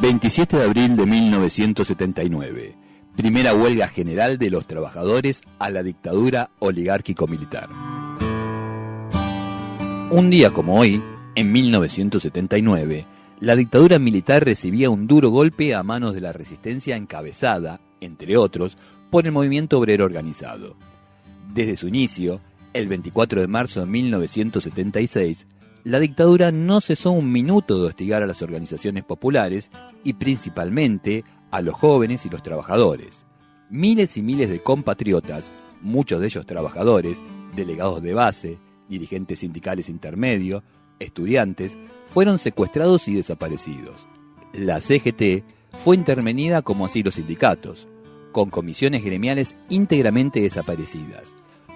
27 de abril de 1979. Primera huelga general de los trabajadores a la dictadura oligárquico-militar. Un día como hoy, en 1979, la dictadura militar recibía un duro golpe a manos de la resistencia encabezada, entre otros, por el movimiento obrero organizado. Desde su inicio, el 24 de marzo de 1976, la dictadura no cesó un minuto de hostigar a las organizaciones populares y principalmente a los jóvenes y los trabajadores. Miles y miles de compatriotas, muchos de ellos trabajadores, delegados de base, dirigentes sindicales intermedios, estudiantes, fueron secuestrados y desaparecidos. La CGT fue intervenida como así los sindicatos, con comisiones gremiales íntegramente desaparecidas,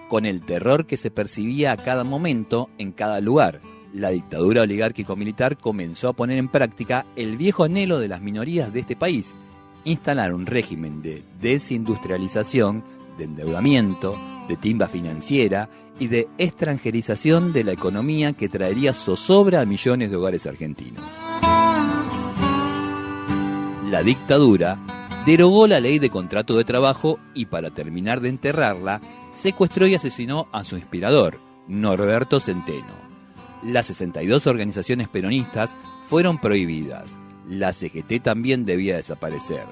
con el terror que se percibía a cada momento en cada lugar. La dictadura oligárquico-militar comenzó a poner en práctica el viejo anhelo de las minorías de este país, instalar un régimen de desindustrialización, de endeudamiento, de timba financiera y de extranjerización de la economía que traería zozobra a millones de hogares argentinos. La dictadura derogó la ley de contrato de trabajo y, para terminar de enterrarla, secuestró y asesinó a su inspirador, Norberto Centeno. Las 62 organizaciones peronistas fueron prohibidas. La CGT también debía desaparecer.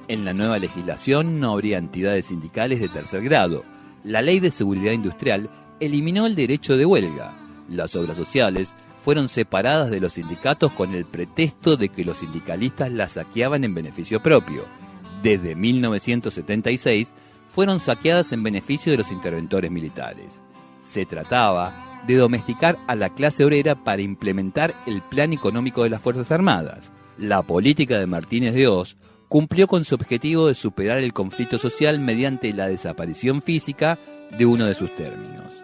En la nueva legislación no habría entidades sindicales de tercer grado. La Ley de Seguridad Industrial eliminó el derecho de huelga. Las obras sociales fueron separadas de los sindicatos con el pretexto de que los sindicalistas las saqueaban en beneficio propio. Desde 1976 fueron saqueadas en beneficio de los interventores militares. Se trataba de domesticar a la clase obrera para implementar el plan económico de las Fuerzas Armadas. La política de Martínez de Hoz cumplió con su objetivo de superar el conflicto social mediante la desaparición física de uno de sus términos.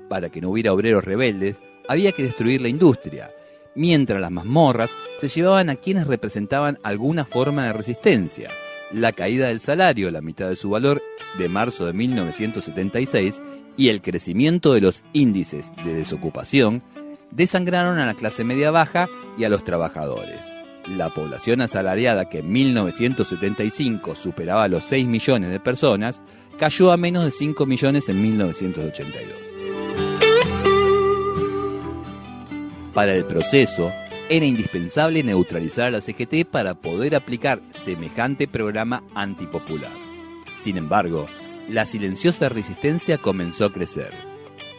Para que no hubiera obreros rebeldes, había que destruir la industria, mientras las mazmorras se llevaban a quienes representaban alguna forma de resistencia. La caída del salario a la mitad de su valor de marzo de 1976 y el crecimiento de los índices de desocupación desangraron a la clase media baja y a los trabajadores. La población asalariada, que en 1975 superaba los 6 millones de personas, cayó a menos de 5 millones en 1982. Para el proceso, era indispensable neutralizar a la CGT para poder aplicar semejante programa antipopular. Sin embargo, la silenciosa resistencia comenzó a crecer.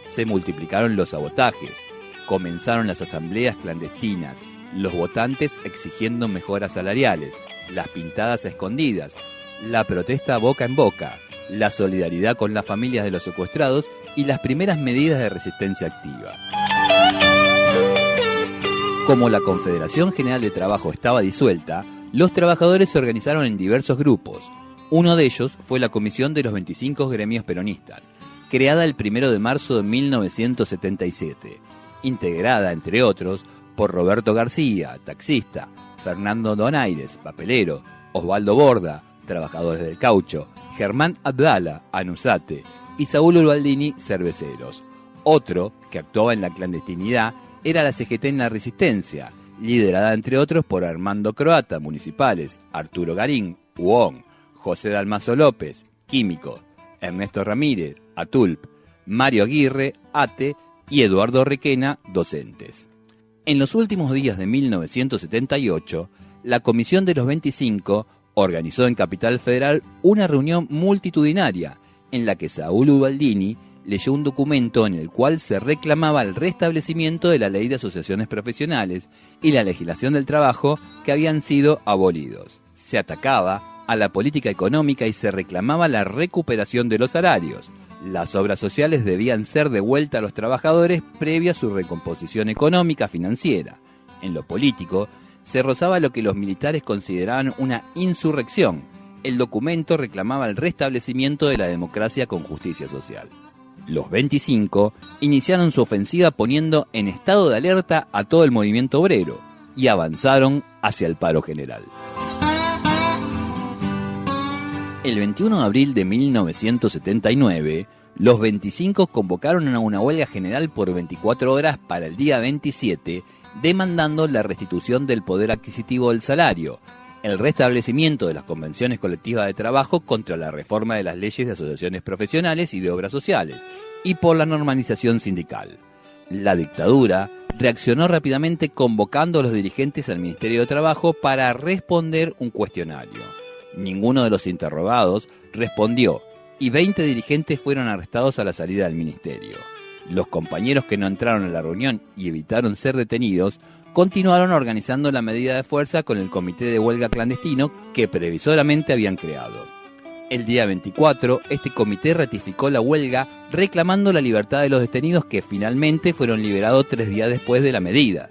Se multiplicaron los sabotajes, comenzaron las asambleas clandestinas, los votantes exigiendo mejoras salariales, las pintadas a escondidas, la protesta boca en boca, la solidaridad con las familias de los secuestrados y las primeras medidas de resistencia activa. Como la Confederación General de Trabajo estaba disuelta, los trabajadores se organizaron en diversos grupos. Uno de ellos fue la Comisión de los 25 Gremios Peronistas, creada el 1 de marzo de 1977, integrada, entre otros, por Roberto García, taxista, Fernando Donaires, papelero, Osvaldo Borda, trabajadores del caucho, Germán Abdala, Anusate, y Saúl Ubaldini, cerveceros. Otro, que actuaba en la clandestinidad, era la CGT en la Resistencia, liderada entre otros por Armando Croata, municipales, Arturo Garín, UON, José Dalmazo López, químico, Ernesto Ramírez, ATULP, Mario Aguirre, ATE y Eduardo Requena, docentes. En los últimos días de 1978, la Comisión de los 25 organizó en Capital Federal una reunión multitudinaria en la que Saúl Ubaldini leyó un documento en el cual se reclamaba el restablecimiento de la Ley de Asociaciones Profesionales y la legislación del trabajo que habían sido abolidos. Se atacaba a la política económica y se reclamaba la recuperación de los salarios. Las obras sociales debían ser devueltas a los trabajadores previa a su recomposición económica financiera. En lo político, se rozaba lo que los militares consideraban una insurrección. El documento reclamaba el restablecimiento de la democracia con justicia social. Los 25 iniciaron su ofensiva poniendo en estado de alerta a todo el movimiento obrero y avanzaron hacia el paro general. El 21 de abril de 1979, los 25 convocaron a una huelga general por 24 horas para el día 27, demandando la restitución del poder adquisitivo del salario, el restablecimiento de las convenciones colectivas de trabajo contra la reforma de las leyes de asociaciones profesionales y de obras sociales, y por la normalización sindical. La dictadura reaccionó rápidamente convocando a los dirigentes al Ministerio de Trabajo para responder un cuestionario. Ninguno de los interrogados respondió y 20 dirigentes fueron arrestados a la salida del ministerio. Los compañeros que no entraron a la reunión y evitaron ser detenidos continuaron organizando la medida de fuerza con el comité de huelga clandestino que previsoramente habían creado. El día 24, este comité ratificó la huelga reclamando la libertad de los detenidos que finalmente fueron liberados 3 días después de la medida.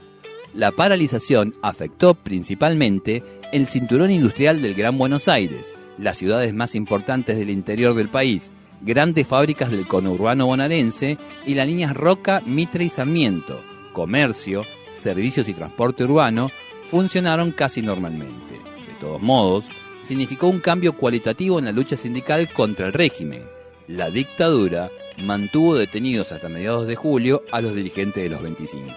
La paralización afectó principalmente el cinturón industrial del Gran Buenos Aires, las ciudades más importantes del interior del país, grandes fábricas del conurbano bonaerense y las líneas Roca, Mitre y Sarmiento. Comercio, servicios y transporte urbano funcionaron casi normalmente. De todos modos, significó un cambio cualitativo en la lucha sindical contra el régimen. La dictadura mantuvo detenidos hasta mediados de julio a los dirigentes de los 25.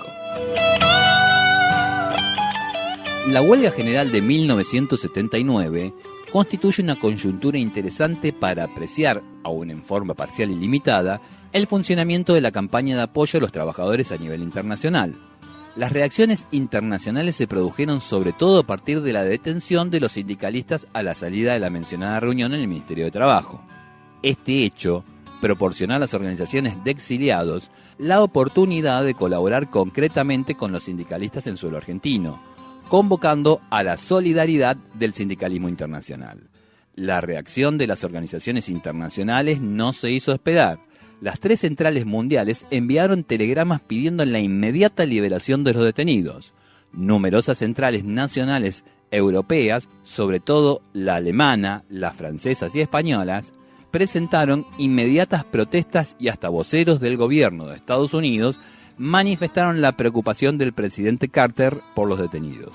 La huelga general de 1979 constituye una coyuntura interesante para apreciar, aún en forma parcial y limitada, el funcionamiento de la campaña de apoyo a los trabajadores a nivel internacional. Las reacciones internacionales se produjeron sobre todo a partir de la detención de los sindicalistas a la salida de la mencionada reunión en el Ministerio de Trabajo. Este hecho proporcionó a las organizaciones de exiliados la oportunidad de colaborar concretamente con los sindicalistas en suelo argentino, convocando a la solidaridad del sindicalismo internacional. La reacción de las organizaciones internacionales no se hizo esperar. Las 3 centrales mundiales enviaron telegramas pidiendo la inmediata liberación de los detenidos. Numerosas centrales nacionales europeas, sobre todo la alemana, las francesas y españolas, presentaron inmediatas protestas y hasta voceros del gobierno de Estados Unidos manifestaron la preocupación del presidente Carter por los detenidos.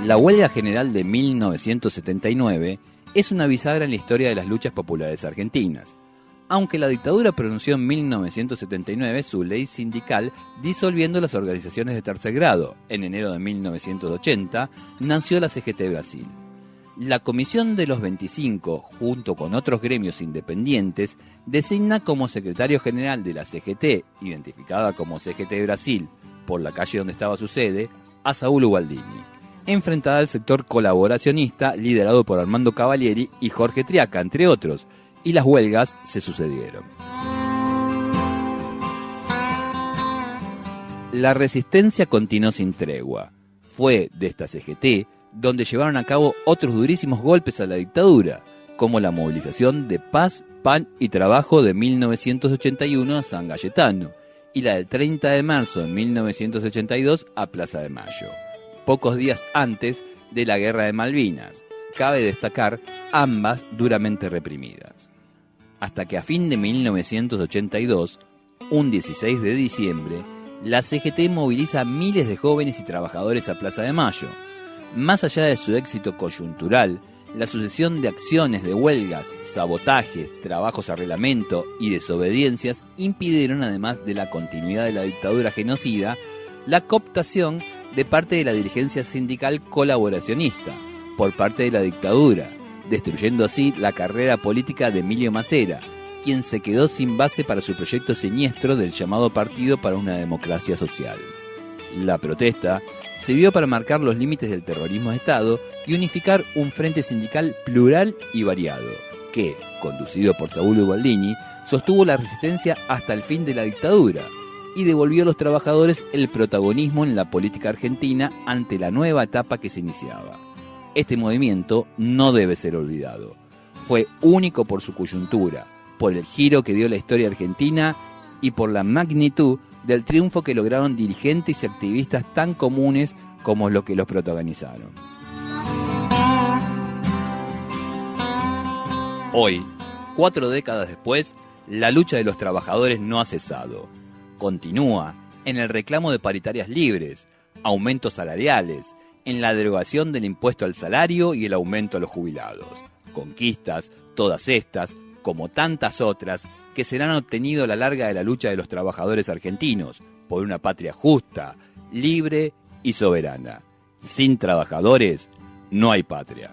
La huelga general de 1979 es una bisagra en la historia de las luchas populares argentinas. Aunque la dictadura pronunció en 1979 su ley sindical disolviendo las organizaciones de tercer grado, en enero de 1980 nació la CGT Brasil. La Comisión de los 25, junto con otros gremios independientes, designa como secretario general de la CGT, identificada como CGT Brasil, por la calle donde estaba su sede, a Saúl Ubaldini, enfrentada al sector colaboracionista liderado por Armando Cavalieri y Jorge Triaca, entre otros, y las huelgas se sucedieron. La resistencia continuó sin tregua. Fue de esta CGT donde llevaron a cabo otros durísimos golpes a la dictadura, como la movilización de Paz, Pan y Trabajo de 1981 a San Cayetano y la del 30 de marzo de 1982 a Plaza de Mayo, pocos días antes de la Guerra de Malvinas, cabe destacar ambas duramente reprimidas. Hasta que a fin de 1982, un 16 de diciembre, la CGT moviliza a miles de jóvenes y trabajadores a Plaza de Mayo. Más allá de su éxito coyuntural, la sucesión de acciones de huelgas, sabotajes, trabajos a reglamento y desobediencias impidieron, además de la continuidad de la dictadura genocida, la cooptación de parte de la dirigencia sindical colaboracionista por parte de la dictadura, destruyendo así la carrera política de Emilio Macera, quien se quedó sin base para su proyecto siniestro del llamado Partido para una Democracia Social. La protesta sirvió para marcar los límites del terrorismo de Estado y unificar un frente sindical plural y variado, que, conducido por Saúl Ubaldini, sostuvo la resistencia hasta el fin de la dictadura y devolvió a los trabajadores el protagonismo en la política argentina ante la nueva etapa que se iniciaba. Este movimiento no debe ser olvidado. Fue único por su coyuntura, por el giro que dio la historia argentina y por la magnitud del triunfo que lograron dirigentes y activistas tan comunes como los que los protagonizaron. Hoy, 4 décadas después, la lucha de los trabajadores no ha cesado. Continúa en el reclamo de paritarias libres, aumentos salariales, en la derogación del impuesto al salario y el aumento a los jubilados. Conquistas, todas estas, como tantas otras, que serán obtenido a la larga de la lucha de los trabajadores argentinos por una patria justa, libre y soberana. Sin trabajadores, no hay patria.